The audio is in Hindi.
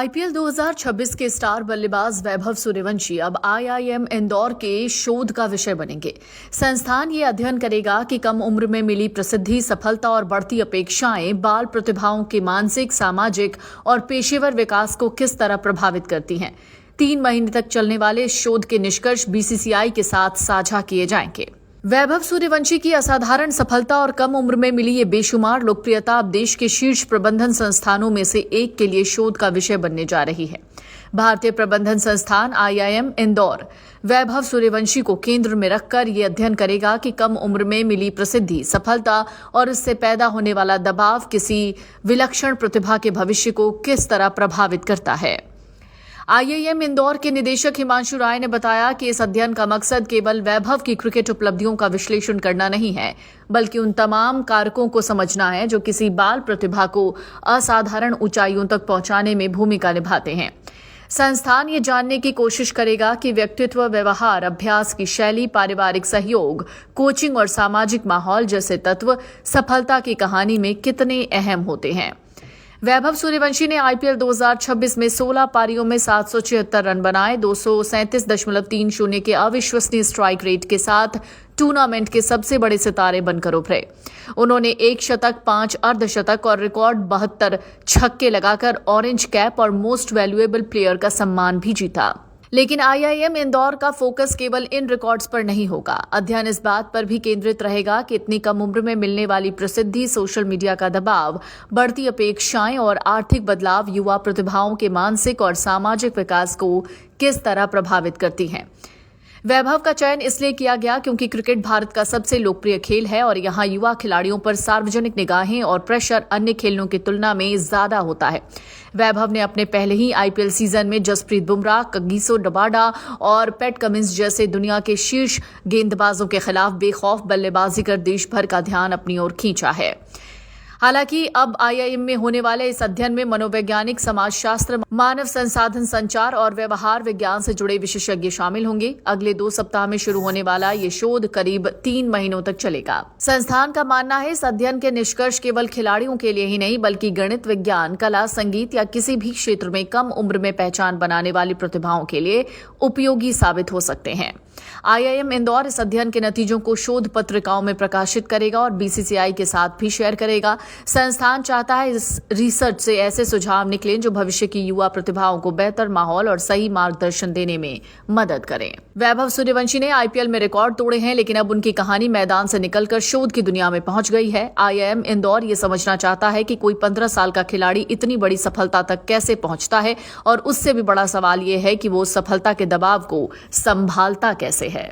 आईपीएल 2026 के स्टार बल्लेबाज वैभव सूर्यवंशी अब आईआईएम इंदौर के शोध का विषय बनेंगे। संस्थान ये अध्ययन करेगा कि कम उम्र में मिली प्रसिद्धि, सफलता और बढ़ती अपेक्षाएं बाल प्रतिभाओं के मानसिक, सामाजिक और पेशेवर विकास को किस तरह प्रभावित करती हैं। 3 महीने तक चलने वाले इस शोध के निष्कर्ष बीसीसीआई के साथ साझा किए जाएंगे। वैभव सूर्यवंशी की असाधारण सफलता और कम उम्र में मिली ये बेशुमार लोकप्रियता अब देश के शीर्ष प्रबंधन संस्थानों में से एक के लिए शोध का विषय बनने जा रही है। भारतीय प्रबंधन संस्थान आईआईएम इंदौर वैभव सूर्यवंशी को केंद्र में रखकर ये अध्ययन करेगा कि कम उम्र में मिली प्रसिद्धि, सफलता और इससे पैदा होने वाला दबाव किसी विलक्षण प्रतिभा के भविष्य को किस तरह प्रभावित करता है। आईआईएम इंदौर के निदेशक हिमांशु राय ने बताया कि इस अध्ययन का मकसद केवल वैभव की क्रिकेट उपलब्धियों का विश्लेषण करना नहीं है, बल्कि उन तमाम कारकों को समझना है जो किसी बाल प्रतिभा को असाधारण ऊंचाइयों तक पहुंचाने में भूमिका निभाते हैं। संस्थान ये जानने की कोशिश करेगा कि व्यक्तित्व, व्यवहार, अभ्यास की शैली, पारिवारिक सहयोग, कोचिंग और सामाजिक माहौल जैसे तत्व सफलता की कहानी में कितने अहम होते हैं। वैभव सूर्यवंशी ने आईपीएल 2026 में 16 पारियों में 776 रन बनाए, 237.30 के अविश्वसनीय स्ट्राइक रेट के साथ टूर्नामेंट के सबसे बड़े सितारे बनकर उभरे। उन्होंने 1 शतक, 5 अर्धशतक और रिकॉर्ड 72 छक्के लगाकर ऑरेंज कैप और मोस्ट वैल्यूएबल प्लेयर का सम्मान भी जीता। लेकिन आईआईएम इंदौर का फोकस केवल इन रिकॉर्ड्स पर नहीं होगा। अध्ययन इस बात पर भी केंद्रित रहेगा कि इतनी कम उम्र में मिलने वाली प्रसिद्धि, सोशल मीडिया का दबाव, बढ़ती अपेक्षाएं और आर्थिक बदलाव युवा प्रतिभाओं के मानसिक और सामाजिक विकास को किस तरह प्रभावित करती हैं। वैभव का चयन इसलिए किया गया क्योंकि क्रिकेट भारत का सबसे लोकप्रिय खेल है और यहाँ युवा खिलाड़ियों पर सार्वजनिक निगाहें और प्रेशर अन्य खेलों की तुलना में ज्यादा होता है। वैभव ने अपने पहले ही आईपीएल सीजन में जसप्रीत बुमराह, कगिसो रबाडा और पैट कमिंस जैसे दुनिया के शीर्ष गेंदबाजों के खिलाफ बेखौफ बल्लेबाजी कर देश भर का ध्यान अपनी ओर खींचा है। हालांकि अब आईआईएम में होने वाले इस अध्ययन में मनोवैज्ञानिक, समाजशास्त्र, मानव संसाधन संचार और व्यवहार विज्ञान से जुड़े विशेषज्ञ शामिल होंगे। अगले 2 सप्ताह में शुरू होने वाला ये शोध करीब 3 महीनों तक चलेगा। संस्थान का मानना है इस अध्ययन के निष्कर्ष केवल खिलाड़ियों के लिए ही नहीं, बल्कि गणित, विज्ञान, कला, संगीत या किसी भी क्षेत्र में कम उम्र में पहचान बनाने वाली प्रतिभाओं के लिए उपयोगी साबित हो सकते हैं। आईआईएम इंदौर इस अध्ययन के नतीजों को शोध पत्रिकाओं में प्रकाशित करेगा और बीसीसीआई के साथ भी शेयर करेगा। संस्थान चाहता है इस रिसर्च से ऐसे सुझाव निकलें जो भविष्य की युवा प्रतिभाओं को बेहतर माहौल और सही मार्गदर्शन देने में मदद करें। वैभव सूर्यवंशी ने आईपीएल में रिकॉर्ड तोड़े हैं, लेकिन अब उनकी कहानी मैदान से निकलकर शोध की दुनिया में पहुंच गई है। आईआईएम इंदौर ये समझना चाहता है कि कोई 15 साल का खिलाड़ी इतनी बड़ी सफलता तक कैसे पहुंचता है, और उससे भी बड़ा सवाल ये है कि वो सफलता के दबाव को संभालता कैसे है।